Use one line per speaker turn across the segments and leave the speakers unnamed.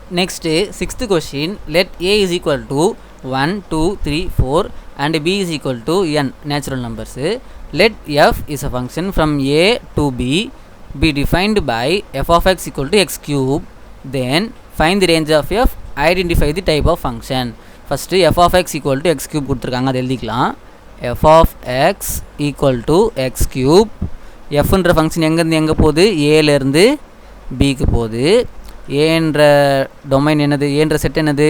Next, sixth question, let A is equal to 1, 2, 3, 4 and B is equal to n natural numbers. Let f is a function from A to B be defined by f of x equal to x cube. Then find the range of f, identify the type of function. First f of x equal to x cube கொடுத்துருக்காங்க, அது எழுதிக்கலாம். f of x equal to x cube. fன்ற function எங்கேருந்து எங்கே போகுது, ஏலேருந்து பிக்கு போகுது. ஏன்ற டொமைன் என்னது, ஏன்ற செட் என்னது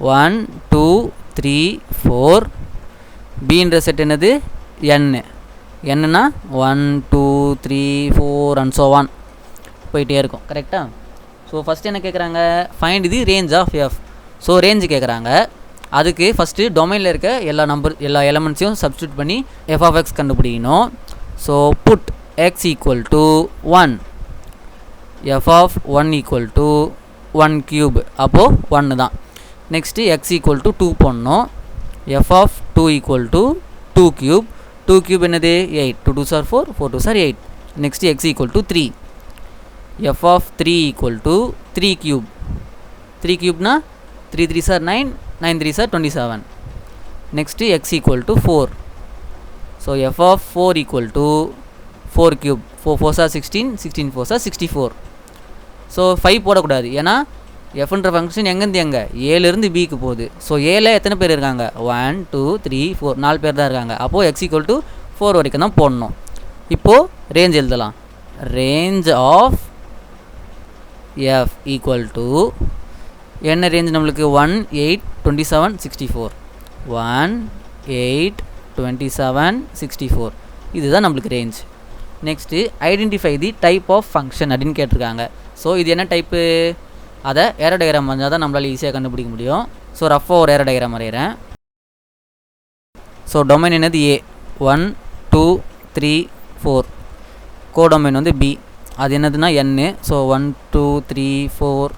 1, 2, 3, 4. பின்ற செட் என்னது என்னன்னா 1, 2, 3, 4 and so on போயிட்டே இருக்கும். கரெக்டாக? ஸோ ஃபஸ்ட்டு என்ன கேட்குறாங்க, find the range of F. So range கேட்குறாங்க. அதுக்கு ஃபஸ்ட்டு டொமைனில் இருக்க எல்லா எலமெண்ட்ஸையும் சப்ஸ்டியூட் பண்ணி எஃப் ஆஃப் எக்ஸ் கண்டுபிடிக்கணும். So put X equal to 1, f of 1 equal to 1 cube, அப்போது 1 தான். நெக்ஸ்ட்டு x equal to 2 போடணும். f of 2 equal to 2 cube. 2 cube என்னது 8, 2 2s are 4, 4 2s are 8. Next x equal to 3. f of 3 equal to 3 cube. 3 cube na 3 3s are 9, 9 3s are 27. Next x equal to 4. So f of 4 equal to 4 cube. 4 4s are 16, 16 4s are 64. So 5 போடக்கூடாது, ஏன்னா எஃப்ன்ற function எங்கேருந்து எங்கே, ஏலேருந்து பிக்கு போகுது. So ஏல எத்தனை பேர் இருக்காங்க, 1, 2, 3, 4, 4 பேர் தான் இருக்காங்க. அப்போது எக்ஸ் ஈக்குவல் டு 4 வரைக்கும் தான் போடணும். இப்போது ரேஞ்ச் எழுதலாம். Range of F equal to என்ன ரேஞ்ச் நம்மளுக்கு 1, 8, 27, 64. 1, 8, 27, 64 இதுதான் நம்மளுக்கு ரேஞ்ச். Next identify the type of function அப்படின்னு கேட்டிருக்காங்க. ஸோ இது என்ன டைப்பு, அதை ஏரோ டயக்ராம் வந்தால் தான் நம்மளால் ஈஸியாக கண்டுபிடிக்க முடியும். ஸோ ரஃபாக ஒரு ஏரோ டயக்ராம் வரைகிறேன். ஸோ டொமைன் என்னது ஏ, 1, 2, 3, 4. கோடொமைன் வந்து பி, அது என்னதுன்னா என்னு. ஸோ 1, 2, 3, 4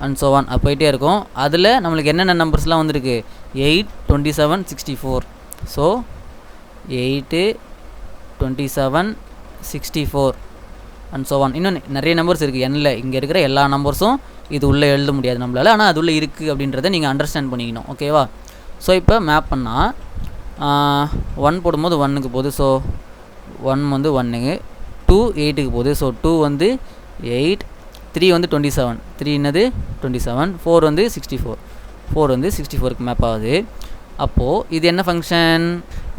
அண்ட் ஸோ ஒன் அது போயிட்டே இருக்கும். அதில் நம்மளுக்கு என்னென்ன நம்பர்ஸ்லாம் வந்திருக்கு, 8, 27, 64. So 8, 27, 64 and so one. இன்னும் நிறைய நம்பர்ஸ் இருக்குது எண்ணில். இங்கே இருக்கிற எல்லா நம்பர்ஸும் இது உள்ளே எழுத முடியாது நம்மளால், ஆனால் அது உள்ளே இருக்குது அப்படின்றத நீங்கள் அண்டர்ஸ்டாண்ட் பண்ணிக்கணும். ஓகேவா? ஸோ இப்போ மேப் பண்ணால் 1 போடும்போது 1க்கு போகுது. ஸோ 1 வந்து 1க்கு, 2 8க்கு போகுது. ஸோ 2 வந்து 8, 3 வந்து 27, 3 என்னது 27, 4 வந்து 64, 4 வந்து 64க்கு மேப் ஆகுது. அப்போது இது என்ன function,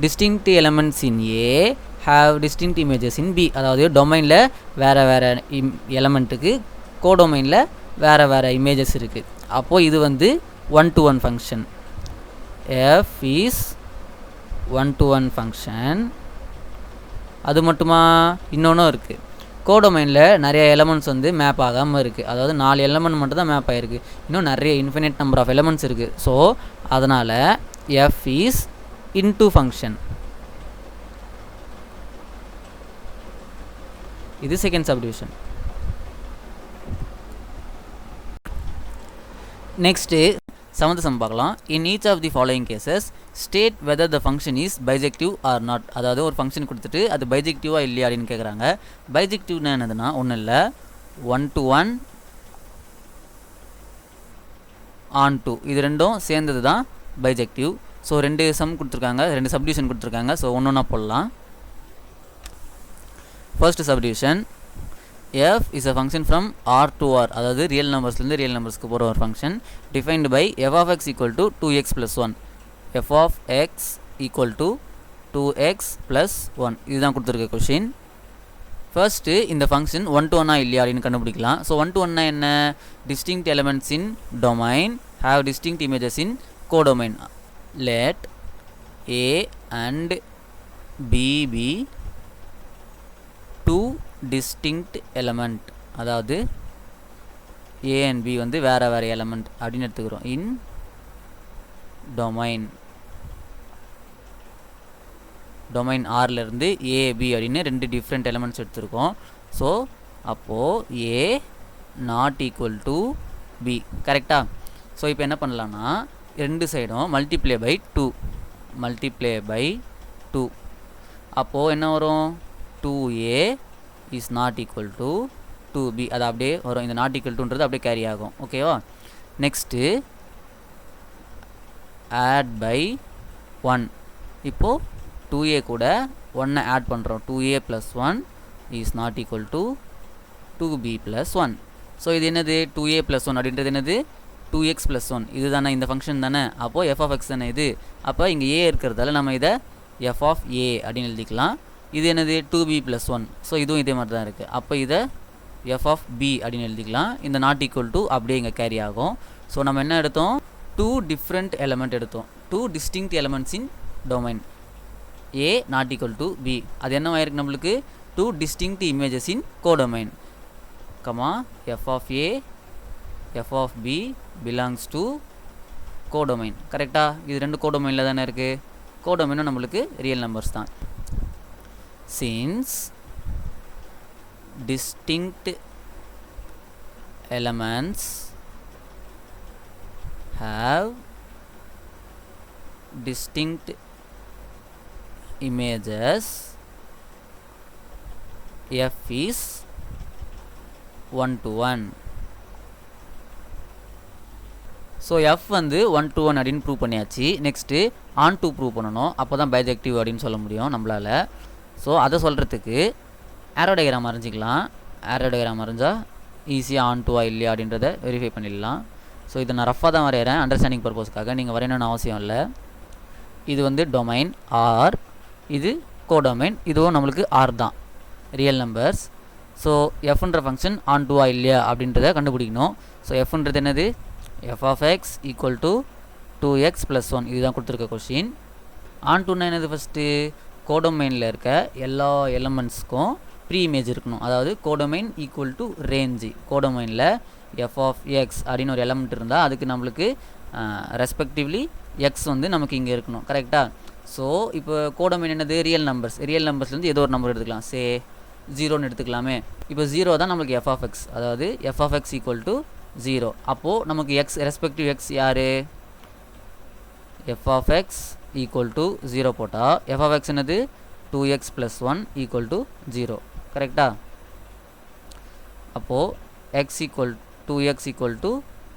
distinct elements in A have distinct images in B. அதாவது டொமைனில் வேறு வேறு எலமெண்ட்டுக்கு கோடொமைனில் வேறு வேறு இமேஜஸ் இருக்குது. அப்போது இது வந்து 1-to-1 function. F is 1-to-1 function. அது மட்டுமா, இன்னொன்றும் இருக்குது. கோடொமைனில் நிறைய எலமெண்ட்ஸ் வந்து மேப் ஆகாமல் இருக்குது. அதாவது 4 எலமெண்ட் மட்டும் தான் மேப் ஆகிருக்கு. இன்னும் நிறைய இன்ஃபினிட் நம்பர் ஆஃப் எலமெண்ட்ஸ் இருக்குது. ஸோ அதனால் எஃப் இஸ் இன்டூ ஃபங்க்ஷன். இது second subdivision. Next seventh sum பார்க்கலாம். In each of the following cases state whether the function is bijective or not. அதாவது ஒரு ஃபங்க்ஷன் கொடுத்துட்டு அது பைஜெக்டிவாக இல்லையா அப்படின்னு கேட்குறாங்க. பைஜெக்டிவ்னா என்னதுன்னா ஒன்றும் இல்லை, 1-to-1 on-to இது ரெண்டும் சேர்ந்தது தான் பைஜெக்டிவ். ஸோ 2 சம் கொடுத்துருக்காங்க, 2 சப்டிவிஷன் கொடுத்துருக்காங்க. ஸோ ஒன்று ஒன்றா போடலாம். First subdivision, f is a function from R to R, அதாவது ரியல் நம்பர்ஸ்லேருந்து ரியல் நம்பர்ஸ்க்கு போகிற ஒரு function defined by f of x equal to 2x plus 1. f of x equal to 2x plus 1 இதுதான் கொடுத்துருக்க கொஷின். ஃபர்ஸ்ட்டு இந்த function 1-to-1 இல்லையா அப்படின்னு கண்டுபிடிக்கலாம். ஸோ 1-to-1 என்ன, distinct elements in domain have distinct images in codomain. Let A and B be 2 distinct element, அதாவது A and B வந்து வேறு வேறு எலமெண்ட் அப்படின்னு எடுத்துக்கிறோம். இன் டொமைன் ஆர்லேருந்து ஏபி அப்படின்னு 2 டிஃப்ரெண்ட் எலமெண்ட்ஸ் எடுத்துருக்கோம். ஸோ அப்போது ஏ நாட் ஈக்குவல் டு பி. கரெக்டாக? ஸோ இப்போ என்ன பண்ணலான்னா 2 சைடும் மல்டிப்ளை பை 2. அப்போது என்ன வரும், 2a is not equal to 2b அது அப்படியே வரும். இந்த நாட் ஈக்குவல் டுன்றது அப்படியே கேரி ஆகும். ஓகேவா? Next add by 1. இப்போது 2a கூட 1 ஆட் பண்ணுறோம். 2a + 1 is not equal to 2b + 1. So இது என்னது 2a + 1 அப்படின்றது என்னது 2x + 1 இது தானே இந்த ஃபங்க்ஷன் தானே. அப்போது f of x தானே இது. அப்போ இங்கே a இருக்கிறதால நம்ம இதை f of a அப்படின்னு எழுதிக்கலாம். இது என்னது 2b + 1. ஸோ இதுவும் இதே மாதிரி தான் இருக்குது. அப்போ இதை f of b அப்படின்னு எழுதிக்கலாம். இந்த நாட் ஈக்குவல் டு அப்படியே இங்கே கேரி ஆகும். ஸோ நம்ம என்ன எடுத்தோம்? 2 டிஃப்ரெண்ட் எலமெண்ட் எடுத்தோம். 2 distinct elements in domain a not equal to b. அது என்னவாயிருக்கு நம்மளுக்கு 2 distinct images in codomain comma f of a f of b belongs to codomain. கரெக்டாக? இது ரெண்டு கோடொமைனில் தானே இருக்குது. கோடொமைனும் நம்மளுக்கு ரியல் நம்பர்ஸ் தான். Since distinct elements have distinct images, f is 1 to 1. So f வந்து 1 to 1 அப்படின்னு ப்ரூவ் பண்ணியாச்சு. நெக்ஸ்ட்டு ஆன் டூ ப்ரூவ் பண்ணணும். அப்போ தான் பைஜெக்டிவ் அப்படின்னு சொல்ல முடியும் நம்மளால். ஸோ அதை சொல்கிறதுக்கு ஆரோ டயக்ராம் வரைஞ்சிக்கலாம். ஆரோ டயக்ராம் வரைஞ்சால் ஈஸியாக ஆன் டூவா இல்லையா அப்படின்றத வெரிஃபை பண்ணிடலாம். ஸோ இதை நான் ரஃபாக தான் வரைகிறேன் அண்டர்ஸ்டாண்டிங் பர்பஸ்க்காக. நீங்கள் வரையணும்னு அவசியம் இல்லை. இது வந்து டொமைன் ஆர், இது கோடொமைன், இதுவும் நம்மளுக்கு ஆர் தான் ரியல் நம்பர்ஸ். ஸோ எஃப்ன்ற ஃபங்க்ஷன் ஆன் டூவா இல்லையா அப்படின்றத கண்டுபிடிக்கணும். ஸோ எஃப்ன்றது என்னது f of x equal to 2x + 1 இதுதான் கொடுத்துருக்க கொஷின். ஆன் டூன்னா என்னது? ஃபஸ்ட்டு கோடொமைனில் இருக்க எல்லா எலமெண்ட்ஸ்க்கும் ப்ரீ இமேஜ் இருக்கணும். அதாவது கோடொமைன் ஈக்குவல் டு ரேஞ்சு. கோடொமைனில் f of x அப்படின்னு ஒரு எலமெண்ட் இருந்தால் அதுக்கு நம்மளுக்கு ரெஸ்பெக்டிவ்லி எக்ஸ் வந்து நமக்கு இங்கே இருக்கணும். கரெக்டாக? ஸோ இப்போ கோடொமைன் என்னது? Real numbers. ரியல் நம்பர்ஸ்லேருந்து ஏதோ ஒரு நம்பர் எடுத்துக்கலாம். 0ன்னு எடுத்துக்கலாமே. இப்போ 0 தான் நம்மளுக்கு f of x. அதாவது f of x equal to 0. அப்போது நமக்கு எக்ஸ் ரெஸ்பெக்டிவ் எக்ஸ் யார்? f of x equal to 0 போட்டால் f of x என்னது 2x + 1 ஈக்குவல் டு 0. கரெக்டாக? அப்போது x equal 2x equal to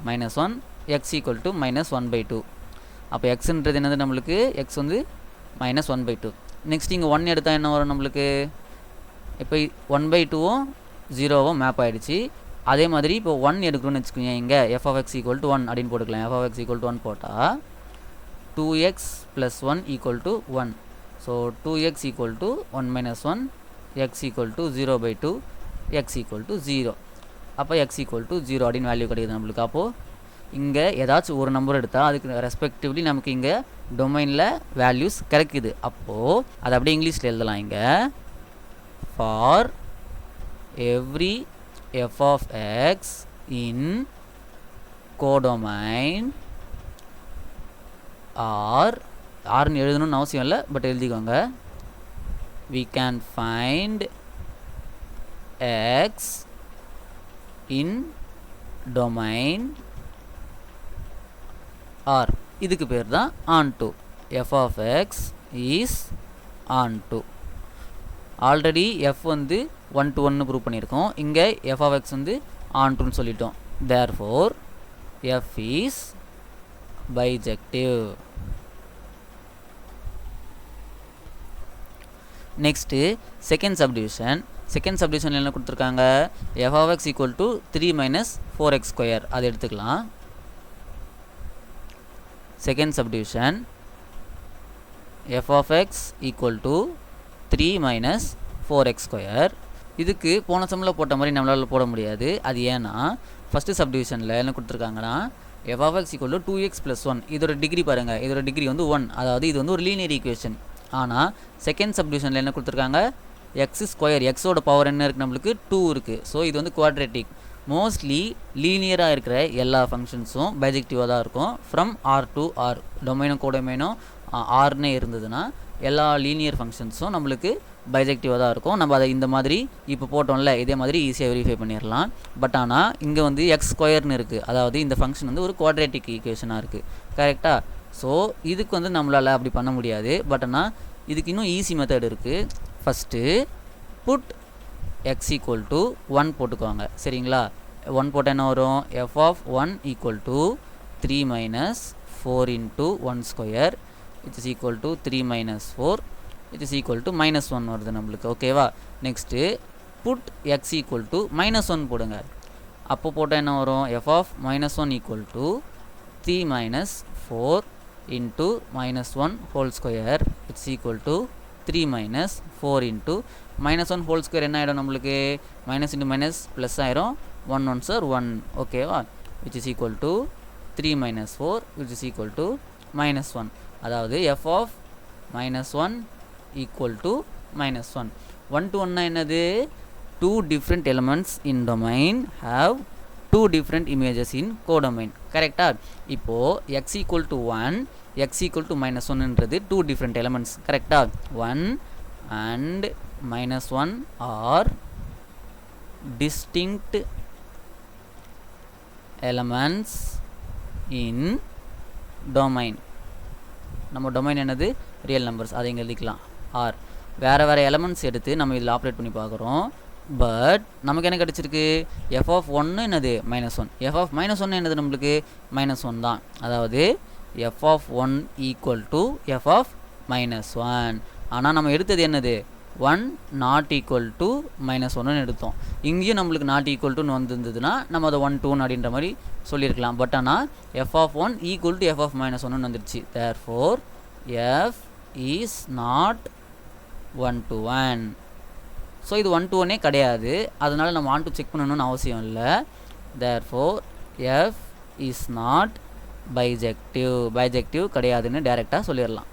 -1, x equal to -1/2. அப்போ எக்ஸுன்றது என்னது நம்மளுக்கு? எக்ஸ் வந்து -1/2. நெக்ஸ்ட் இங்கே 1 எடுத்தால் என்ன வரும் நம்மளுக்கு? இப்போ 1/2வும் 0வும் மேப் ஆகிடுச்சு. அதே மாதிரி இப்போ 1 எடுக்கணும்னு வச்சுக்கோங்க. இங்கே f of x equal to 1 அப்படின்னு போட்டுக்கலாம். f of x equal to 1 போட்டால் 2x + 1 equal to 1. So 2x equal to 1 - 1, x equal to 0/2, x equal to 0. அப்போ x ஈக்குவல் டு 0 அப்படின்னு வேல்யூ கிடைக்குது நம்மளுக்கு. அப்போது இங்கே ஏதாச்சும் ஒரு நம்பர் எடுத்தால் அதுக்கு ரெஸ்பெக்டிவ்லி நமக்கு இங்கே டொமைனில் வேல்யூஸ் கிடைக்குது. அப்போது அதை அப்படியே இங்கிலீஷில் எழுதலாம். இங்கே for every f of x in codomain ஆர்னு எழுதணும்னு அவசியம் இல்லை, பட் எழுதிக்கோங்க. we can find x in domain R. இதுக்கு பேர் தான் onto. f of x is onto. Already f வந்து 1 to 1 ப்ரூவ் பண்ணியிருக்கோம். இங்கே f of x வந்து ontoன்னு சொல்லிட்டோம். therefore f is bijective. Next second subdivision. Second சப்டிவிஷனில் என்ன கொடுத்துருக்காங்க? f of x equal to 3 - 4x². அது எடுத்துக்கலாம். Second subdivision f of x equal to 3 - 4x². இதுக்கு போன சம்மில் போட்ட மாதிரி நம்மளால் போட முடியாது. அது ஏன்னா ஃபஸ்ட்டு சப்டிவிஷனில் என்ன கொடுத்துருக்காங்கன்னா f of x equal to 2x + 1. இதோட டிகிரி பாருங்கள். இதோட டிகிரி வந்து 1. அதாவது இது வந்து ஒரு லீனியர் ஈக்குவேஷன். ஆனால் செகண்ட் சப்டிவிஷனில் என்ன கொடுத்துருக்காங்க? x². எக்ஸோட பவர் என்ன இருக்குது? நம்மளுக்கு 2 இருக்குது. ஸோ இது வந்து குவாட்ரேட்டிக். மோஸ்ட்லி லீனியராக இருக்கிற எல்லா ஃபங்க்ஷன்ஸும் பைஜெக்டிவாக தான் இருக்கும். From R to R, டொமைனும் கோடொமைனும் Arne இருந்ததுன்னா எல்லா லீனியர் ஃபங்க்ஷன்ஸும் நம்மளுக்கு பைஜெக்டிவாக தான் இருக்கும். நம்ம அதை இந்த மாதிரி இப்போ போட்டோம்ல, இதே மாதிரி ஈஸியாக வெரிஃபை பண்ணிடலாம். பட் ஆனால் இங்கே வந்து x²ன்னு இருக்குது. அதாவது இந்த ஃபங்க்ஷன் வந்து ஒரு குவாட்ரேட்டிக் ஈக்குவேஷனாக இருக்குது. கரெக்டாக? ஸோ இதுக்கு வந்து நம்மளால் அப்படி பண்ண முடியாது. பட் ஆனால் இதுக்கு இன்னும் ஈஸி மெத்தட் இருக்குது. First put X equal to 1 போட்டுக்கோங்க சரிங்களா. 1 போட்டால் என்ன வரும், F of 1 equal to 3 minus 4 into 1 square it is equal to 3 minus 4 it is equal to minus 1 வருது நம்மளுக்கு ஓகேவா. Next put X equal to minus 1 போடுங்க. அப்போ போட்டால் என்ன வரும், F of minus 1 equal to 3 minus 4 into minus 1 whole square it's equal to 3 minus 4 into minus 1 whole square என்ன ஆகிடும் நம்மளுக்கு, மைனஸ் இன்ட்டு மைனஸ் ப்ளஸ் ஆயிரும், 1 1 சார் 1 ஓகேவா, which is equal to 3 minus 4 which is equal to minus 1. அதாவது F of minus 1 equal to minus 1. 1 to 1 என்னது, 2 different elements in domain have 2 different images in codomain கரெக்டா. இப்போது x equal to 1 x equal to minus 1 என்றது 2 different elements கரெக்டா. 1 and minus 1 are distinct elements in domain. நம்ம domain என்னது, real numbers, அதை இங்கே எழுதிக்கலாம். ஆர் வேறு எலமெண்ட்ஸ் எடுத்து நம்ம இதில் ஆப்ரேட் பண்ணி பார்க்குறோம். பட் நமக்கு என்ன கிடச்சிருக்கு, எஃப் ஆஃப் 1 என்னது மைனஸ் 1, எஃப் ஆஃப் மைனஸ் 1 என்னது நம்மளுக்கு மைனஸ் 1 தான். அதாவது F of 1 equal to F of minus 1. ஆனால் நம்ம எடுத்தது என்னது, 1 நாட் ஈக்குவல் டு மைனஸ் 1 எடுத்தோம். இங்கேயும் நம்மளுக்கு நாட் ஈக்குவல் டுன்னு வந்துருந்ததுன்னா நம்ம அதை 1 2 அப்படின்ற மாதிரி சொல்லியிருக்கலாம். பட் ஆனால் F of 1 equal to F of minus 1 வந்துருச்சு. Therefore F is not 1 to 1. So இது 1 to 1 கிடையாது, அதனால் நம்ம 1 to செக் பண்ணணும்னு அவசியம் இல்லை. Therefore F is not bijective கிடையாதுன்னு டைரெக்டாக சொல்லிடலாம்.